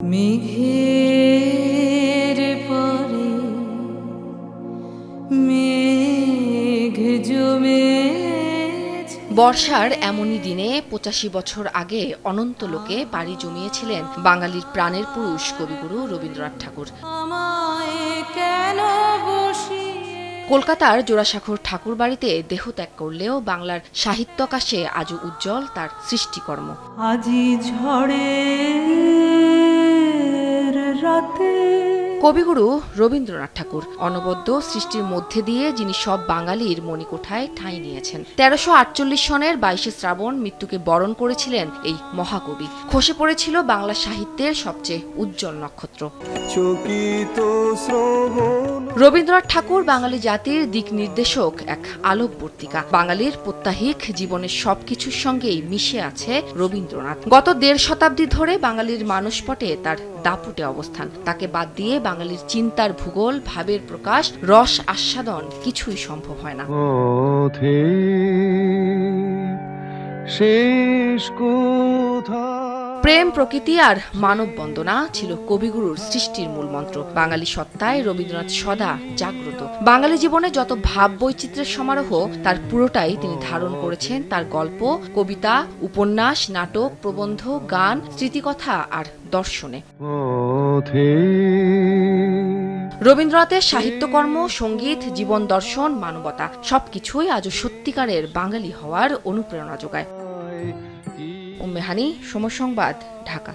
মেঘের পরে মেঘ জমেছে। বর্ষার এমনই দিনে ৮৫ বছর আগে অনন্ত লোকে পাড়ি জমিয়েছিলেন বাঙালির প্রাণের পুরুষ কবিগুরু রবীন্দ্রনাথ ঠাকুর। কলকাতার জোড়াসাঁকোর ঠাকুরবাড়িতে দেহত্যাগ করলেও বাংলার সাহিত্যাকাশে আজও উজ্জ্বল তার সৃষ্টিকর্ম। আজি ঝড়ের রাতে কবিগুরু রবীন্দ্রনাথ ঠাকুর অনবদ্য সৃষ্টির মধ্যে দিয়ে যিনি সব বাঙালির মণিকোঠায় ঠাঁই নিয়েছেন। ১৩৪৮ সনের ২২শে শ্রাবণ মৃত্যুকে বরণ করেছিলেন এই মহাকবি। খসে পড়েছিল বাংলা সাহিত্যের সবচেয়ে উজ্জ্বল নক্ষত্র। রবীন্দ্রনাথ ঠাকুর বাঙালি জাতির দিক নির্দেশক, এক আলোকবর্তিকা। বাঙালির প্রত্যাহিক জীবনের সবকিছুর সঙ্গেই মিশে আছে রবীন্দ্রনাথ। গত ১.৫ শতাব্দী ধরে বাঙালির মানসপটে তার দাপুটে অবস্থান। তাকে বাদ দিয়ে বাঙালির চিন্তার ভূগোল, ভাবের প্রকাশ, রস আস্বাদন কিছুই সম্ভব হয় না। প্রেম, প্রকৃতি আর মানব বন্দনা ছিল কবিগুরুর সৃষ্টির মূল মন্ত্র। বাঙালি সত্তায় রবীন্দ্রনাথ সদা জাগ্রত। বাঙালি জীবনে যত ভাব বৈচিত্র্যের সমারোহ, তার পুরোটাই তিনি ধারণ করেছেন তার গল্প, কবিতা, উপন্যাস, নাটক, প্রবন্ধ, গান, স্মৃতিকথা আর দর্শনে। রবীন্দ্রনাথের সাহিত্যকর্ম, সঙ্গীত, জীবন দর্শন, মানবতা সবকিছুই আজও সত্যিকারের বাঙালি হওয়ার অনুপ্রেরণা যোগায়। উম্মে হানি, সময় সংবাদ, ঢাকা।